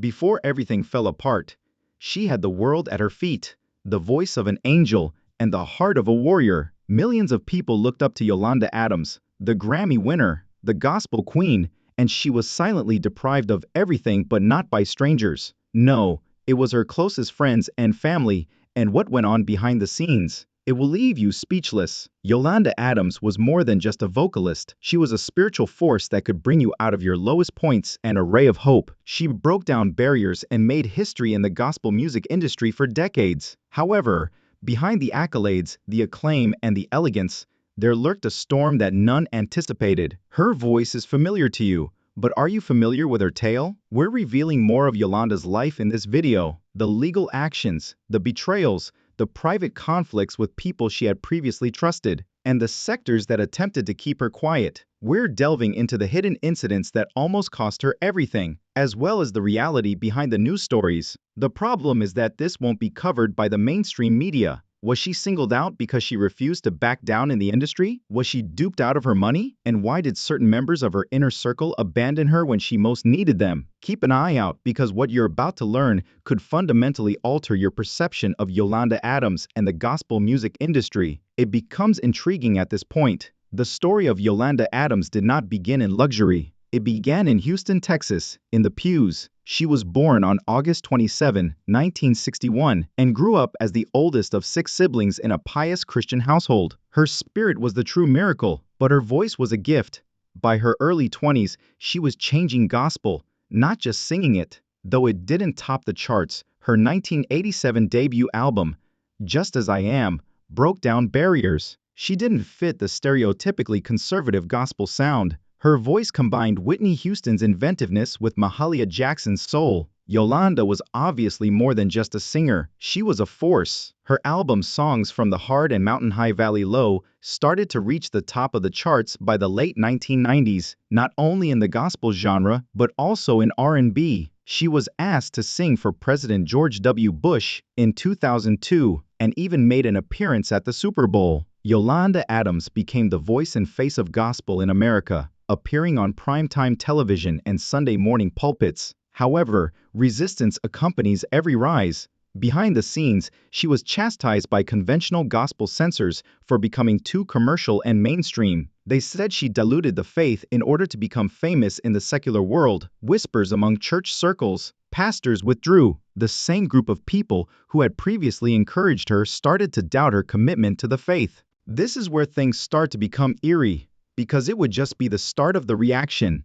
Before everything fell apart, she had the world at her feet, the voice of an angel and the heart of a warrior. Millions of people looked up to Yolanda Adams, the Grammy winner, the gospel queen, and she was silently deprived of everything, but not by strangers. No, it was her closest friends and family, and what went on behind the scenes. It will leave you speechless. Yolanda Adams was more than just a vocalist. She was a spiritual force that could bring you out of your lowest points and a ray of hope. She broke down barriers and made history in the gospel music industry for decades. However, behind the accolades, the acclaim, and the elegance, there lurked a storm that none anticipated. Her voice is familiar to you, but are you familiar with her tale? We're revealing more of Yolanda's life in this video. The legal actions, the betrayals, the private conflicts with people she had previously trusted, and the sectors that attempted to keep her quiet. We're delving into the hidden incidents that almost cost her everything, as well as the reality behind the news stories. The problem is that this won't be covered by the mainstream media. Was she singled out because she refused to back down in the industry? Was she duped out of her money? And why did certain members of her inner circle abandon her when she most needed them? Keep an eye out, because what you're about to learn could fundamentally alter your perception of Yolanda Adams and the gospel music industry. It becomes intriguing at this point. The story of Yolanda Adams did not begin in luxury. It began in Houston, Texas, in the pews. She was born on August 27, 1961, and grew up as the oldest of 6 siblings in a pious Christian household. Her spirit was the true miracle, but her voice was a gift. By her early 20s, she was changing gospel, not just singing it. Though it didn't top the charts, her 1987 debut album, Just As I Am, broke down barriers. She didn't fit the stereotypically conservative gospel sound. Her voice combined Whitney Houston's inventiveness with Mahalia Jackson's soul. Yolanda was obviously more than just a singer. She was a force. Her album Songs from the Heart and Mountain High Valley Low started to reach the top of the charts by the late 1990s, not only in the gospel genre, but also in R&B. She was asked to sing for President George W. Bush in 2002 and even made an appearance at the Super Bowl. Yolanda Adams became the voice and face of gospel in America, appearing on primetime television and Sunday morning pulpits. However, resistance accompanies every rise. Behind the scenes, she was chastised by conventional gospel censors for becoming too commercial and mainstream. They said she diluted the faith in order to become famous in the secular world. Whispers among church circles. Pastors withdrew. The same group of people who had previously encouraged her started to doubt her commitment to the faith. This is where things start to become eerie, because it would just be the start of the reaction.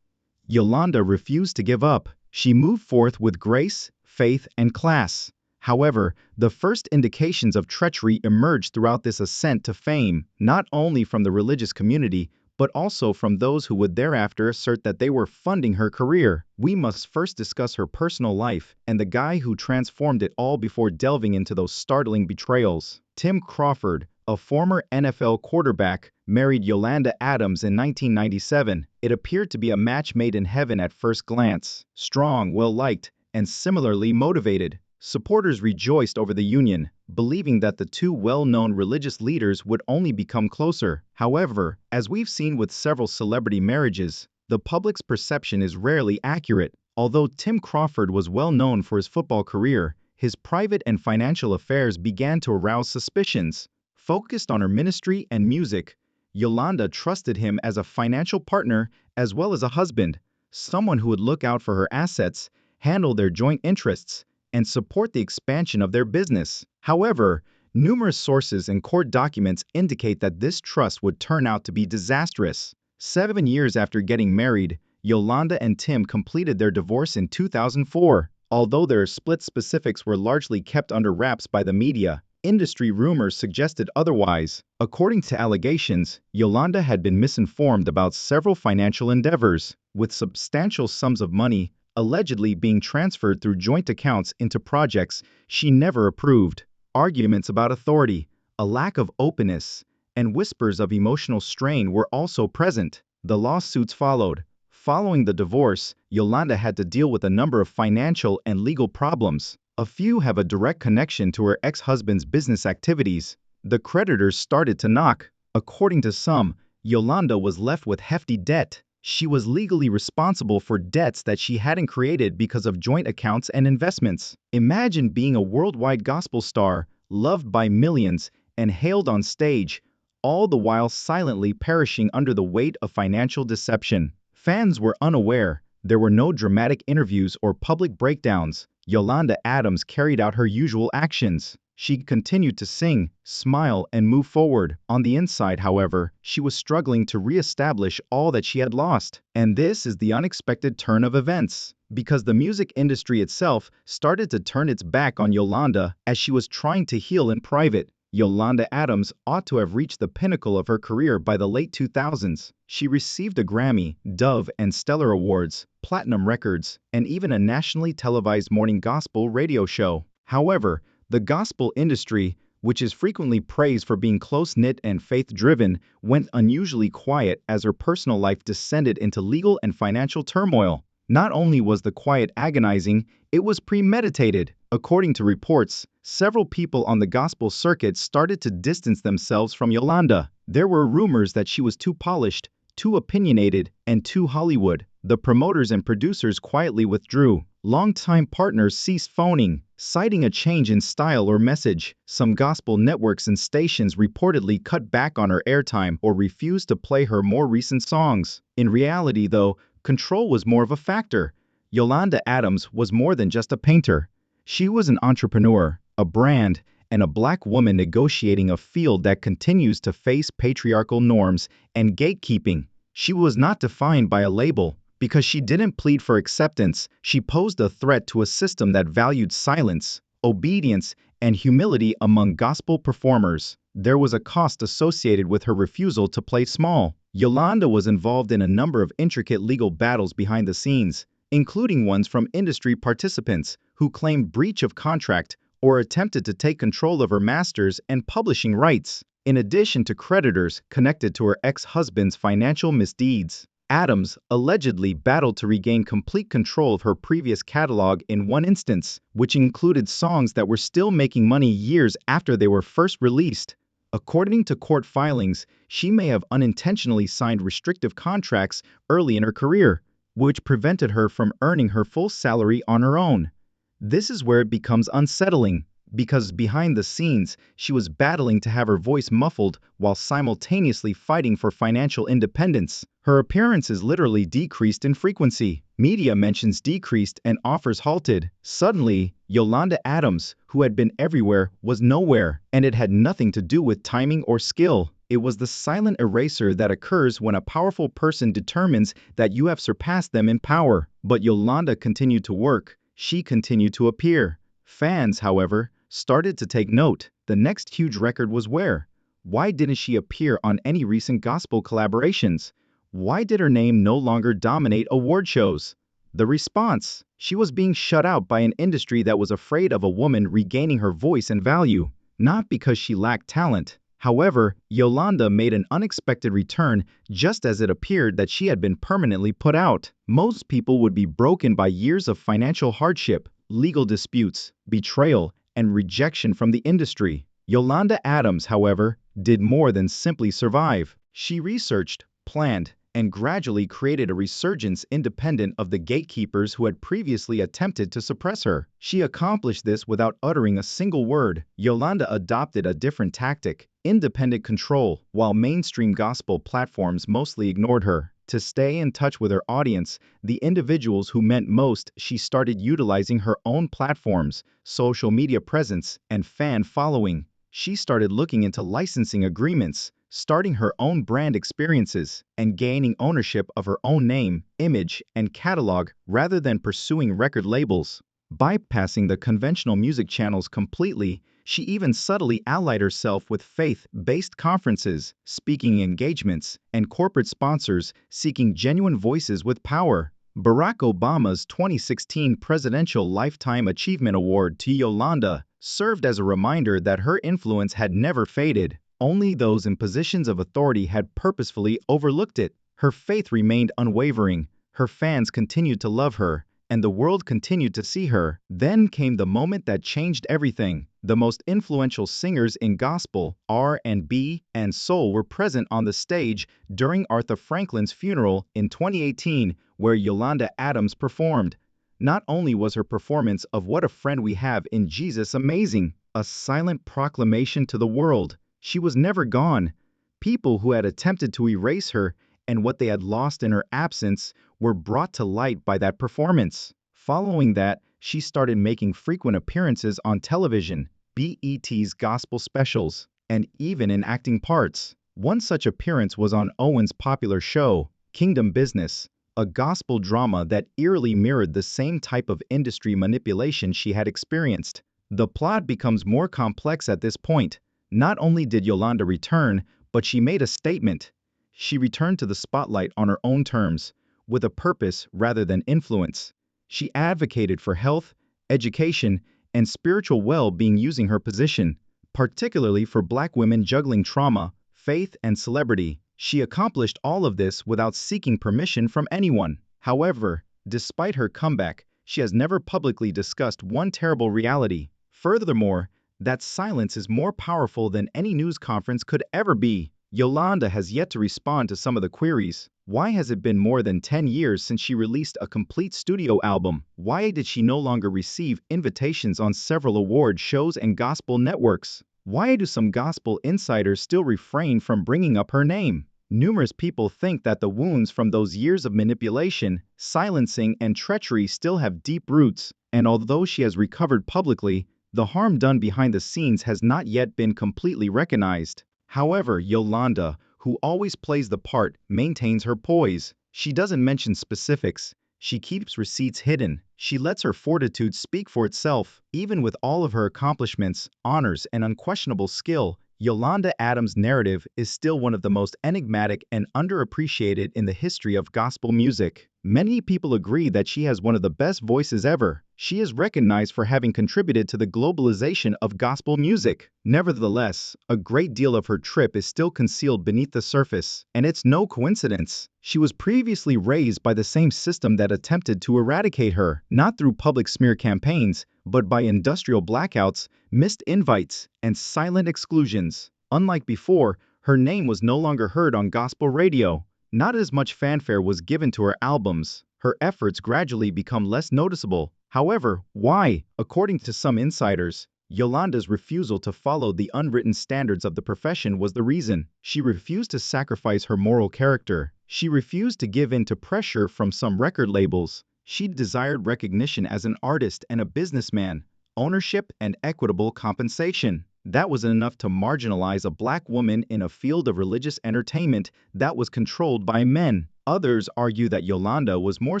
Yolanda refused to give up. She moved forth with grace, faith, and class. However, the first indications of treachery emerged throughout this ascent to fame, not only from the religious community, but also from those who would thereafter assert that they were funding her career. We must first discuss her personal life and the guy who transformed it all before delving into those startling betrayals. Tim Crawford, a former NFL quarterback, married Yolanda Adams in 1997. It appeared to be a match made in heaven at first glance. Strong, well-liked, and similarly motivated, supporters rejoiced over the union, believing that the two well-known religious leaders would only become closer. However, as we've seen with several celebrity marriages, the public's perception is rarely accurate. Although Tim Crawford was well known for his football career, his private and financial affairs began to arouse suspicions. Focused on her ministry and music, Yolanda trusted him as a financial partner as well as a husband, someone who would look out for her assets, handle their joint interests, and support the expansion of their business. However, numerous sources and court documents indicate that this trust would turn out to be disastrous. 7 years after getting married, Yolanda and Tim completed their divorce in 2004. Although their split specifics were largely kept under wraps by the media, industry rumors suggested otherwise. According to allegations, Yolanda had been misinformed about several financial endeavors, with substantial sums of money allegedly being transferred through joint accounts into projects she never approved. Arguments about authority, a lack of openness, and whispers of emotional strain were also present. The lawsuits followed. Following the divorce, Yolanda had to deal with a number of financial and legal problems. A few have a direct connection to her ex-husband's business activities. The creditors started to knock. According to some, Yolanda was left with hefty debt. She was legally responsible for debts that she hadn't created because of joint accounts and investments. Imagine being a worldwide gospel star, loved by millions, and hailed on stage, all the while silently perishing under the weight of financial deception. Fans were unaware. There were no dramatic interviews or public breakdowns. Yolanda Adams carried out her usual actions. She continued to sing, smile, and move forward. On the inside, however, she was struggling to re-establish all that she had lost. And this is the unexpected turn of events. Because the music industry itself started to turn its back on Yolanda as she was trying to heal in private. Yolanda Adams ought to have reached the pinnacle of her career by the late 2000s. She received a Grammy, Dove, and Stellar Awards, platinum records, and even a nationally televised morning gospel radio show. However, the gospel industry, which is frequently praised for being close-knit and faith-driven, went unusually quiet as her personal life descended into legal and financial turmoil. Not only was the quiet agonizing, it was premeditated. According to reports, several people on the gospel circuit started to distance themselves from Yolanda. There were rumors that she was too polished, too opinionated, and too Hollywood. The promoters and producers quietly withdrew. Longtime partners ceased phoning, citing a change in style or message. Some gospel networks and stations reportedly cut back on her airtime or refused to play her more recent songs. In reality, though, control was more of a factor. Yolanda Adams was more than just a painter. She was an entrepreneur, a brand, and a Black woman negotiating a field that continues to face patriarchal norms and gatekeeping. She was not defined by a label. Because she didn't plead for acceptance, she posed a threat to a system that valued silence, obedience, and humility among gospel performers. There was a cost associated with her refusal to play small. Yolanda was involved in a number of intricate legal battles behind the scenes, including ones from industry participants who claimed breach of contract or attempted to take control of her masters and publishing rights, in addition to creditors connected to her ex-husband's financial misdeeds. Adams allegedly battled to regain complete control of her previous catalog in one instance, which included songs that were still making money years after they were first released. According to court filings, she may have unintentionally signed restrictive contracts early in her career, which prevented her from earning her full salary on her own. This is where it becomes unsettling, because behind the scenes, she was battling to have her voice muffled while simultaneously fighting for financial independence. Her appearances literally decreased in frequency. Media mentions decreased and offers halted. Suddenly, Yolanda Adams, who had been everywhere, was nowhere, and it had nothing to do with timing or skill. It was the silent eraser that occurs when a powerful person determines that you have surpassed them in power. But Yolanda continued to work. She continued to appear. Fans, however, started to take note. The next huge record was where? Why didn't she appear on any recent gospel collaborations? Why did her name no longer dominate award shows? The response: she was being shut out by an industry that was afraid of a woman regaining her voice and value, not because she lacked talent. However, Yolanda made an unexpected return just as it appeared that she had been permanently put out. Most people would be broken by years of financial hardship, legal disputes, betrayal, and rejection from the industry. Yolanda Adams, however, did more than simply survive. She researched, planned, and gradually created a resurgence independent of the gatekeepers who had previously attempted to suppress her. She accomplished this without uttering a single word. Yolanda adopted a different tactic: independent control, while mainstream gospel platforms mostly ignored her. To stay in touch with her audience, the individuals who meant most, she started utilizing her own platforms, social media presence, and fan following. She started looking into licensing agreements, starting her own brand experiences, and gaining ownership of her own name, image, and catalog rather than pursuing record labels. Bypassing the conventional music channels completely, she even subtly allied herself with faith-based conferences, speaking engagements, and corporate sponsors seeking genuine voices with power. Barack Obama's 2016 Presidential Lifetime Achievement Award to Yolanda served as a reminder that her influence had never faded. Only those in positions of authority had purposefully overlooked it. Her faith remained unwavering. Her fans continued to love her, and the world continued to see her. Then came the moment that changed everything. The most influential singers in gospel, R&B, and soul were present on the stage during Aretha Franklin's funeral in 2018, where Yolanda Adams performed. Not only was her performance of What a Friend We Have in Jesus amazing, a silent proclamation to the world, she was never gone. People who had attempted to erase her and what they had lost in her absence were brought to light by that performance. Following that, she started making frequent appearances on television, BET's gospel specials, and even in acting parts. One such appearance was on Owen's popular show, Kingdom Business, a gospel drama that eerily mirrored the same type of industry manipulation she had experienced. The plot becomes more complex at this point. Not only did Yolanda return, but she made a statement. She returned to the spotlight on her own terms, with a purpose rather than influence. She advocated for health, education, and spiritual well-being using her position, particularly for Black women juggling trauma, faith, and celebrity. She accomplished all of this without seeking permission from anyone. However, despite her comeback, she has never publicly discussed one terrible reality. Furthermore, that silence is more powerful than any news conference could ever be. Yolanda has yet to respond to some of the queries. Why has it been more than 10 years since she released a complete studio album? Why did she no longer receive invitations on several award shows and gospel networks? Why do some gospel insiders still refrain from bringing up her name? Numerous people think that the wounds from those years of manipulation, silencing, and treachery still have deep roots, and although she has recovered publicly, the harm done behind the scenes has not yet been completely recognized. However, Yolanda, who always plays the part, maintains her poise. She doesn't mention specifics. She keeps receipts hidden. She lets her fortitude speak for itself. Even with all of her accomplishments, honors, and unquestionable skill, Yolanda Adams' narrative is still one of the most enigmatic and underappreciated in the history of gospel music. Many people agree that she has one of the best voices ever. She is recognized for having contributed to the globalization of gospel music. Nevertheless, a great deal of her trip is still concealed beneath the surface, and it's no coincidence. She was previously raised by the same system that attempted to eradicate her, not through public smear campaigns, but by industrial blackouts, missed invites, and silent exclusions. Unlike before, her name was no longer heard on gospel radio. Not as much fanfare was given to her albums. Her efforts gradually become less noticeable. However, why? According to some insiders, Yolanda's refusal to follow the unwritten standards of the profession was the reason. She refused to sacrifice her moral character. She refused to give in to pressure from some record labels. She desired recognition as an artist and a businessman, ownership and equitable compensation. That wasn't enough to marginalize a Black woman in a field of religious entertainment that was controlled by men. Others argue that Yolanda was more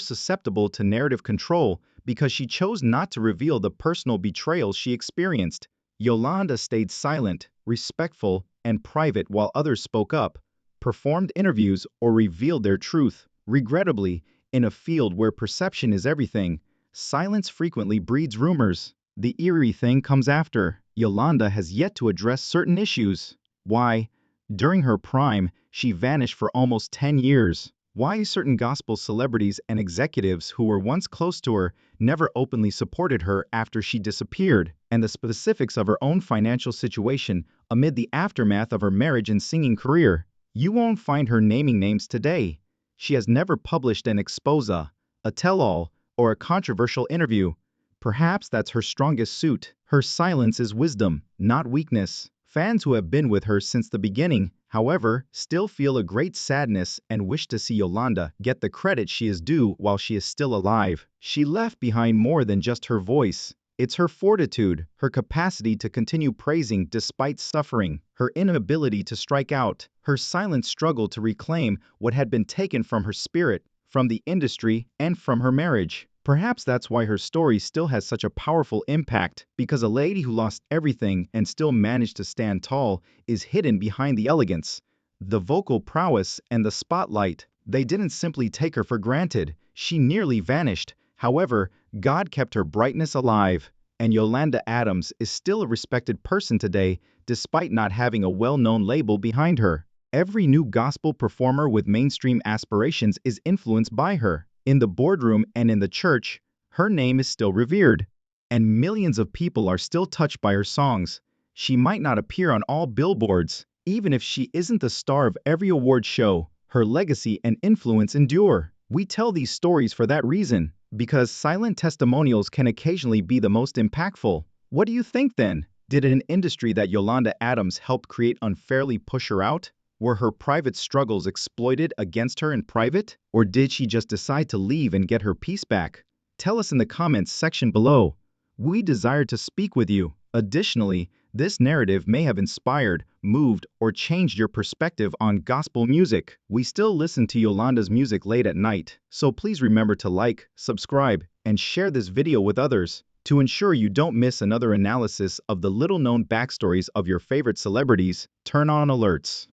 susceptible to narrative control because she chose not to reveal the personal betrayals she experienced. Yolanda stayed silent, respectful, and private while others spoke up, performed interviews, or revealed their truth. Regrettably, in a field where perception is everything, silence frequently breeds rumors. The eerie thing comes after. Yolanda has yet to address certain issues. Why, during her prime, she vanished for almost 10 years. Why certain gospel celebrities and executives who were once close to her never openly supported her after she disappeared, and the specifics of her own financial situation amid the aftermath of her marriage and singing career. You won't find her naming names today. She has never published an expose, a tell-all, or a controversial interview. Perhaps that's her strongest suit. Her silence is wisdom, not weakness. Fans who have been with her since the beginning, however, still feel a great sadness and wish to see Yolanda get the credit she is due while she is still alive. She left behind more than just her voice. It's her fortitude, her capacity to continue praising despite suffering, her inability to strike out, her silent struggle to reclaim what had been taken from her spirit, from the industry, and from her marriage. Perhaps that's why her story still has such a powerful impact, because a lady who lost everything and still managed to stand tall is hidden behind the elegance, the vocal prowess, and the spotlight. They didn't simply take her for granted. She nearly vanished. However, God kept her brightness alive, and Yolanda Adams is still a respected person today, despite not having a well-known label behind her. Every new gospel performer with mainstream aspirations is influenced by her. In the boardroom and in the church, her name is still revered, and millions of people are still touched by her songs. She might not appear on all billboards, even if she isn't the star of every award show. Her legacy and influence endure. We tell these stories for that reason, because silent testimonials can occasionally be the most impactful. What do you think then? Did an industry that Yolanda Adams helped create unfairly push her out? Were her private struggles exploited against her in private? Or did she just decide to leave and get her peace back? Tell us in the comments section below. We desire to speak with you. Additionally, this narrative may have inspired, moved, or changed your perspective on gospel music. We still listen to Yolanda's music late at night, so please remember to like, subscribe, and share this video with others. To ensure you don't miss another analysis of the little-known backstories of your favorite celebrities, turn on alerts.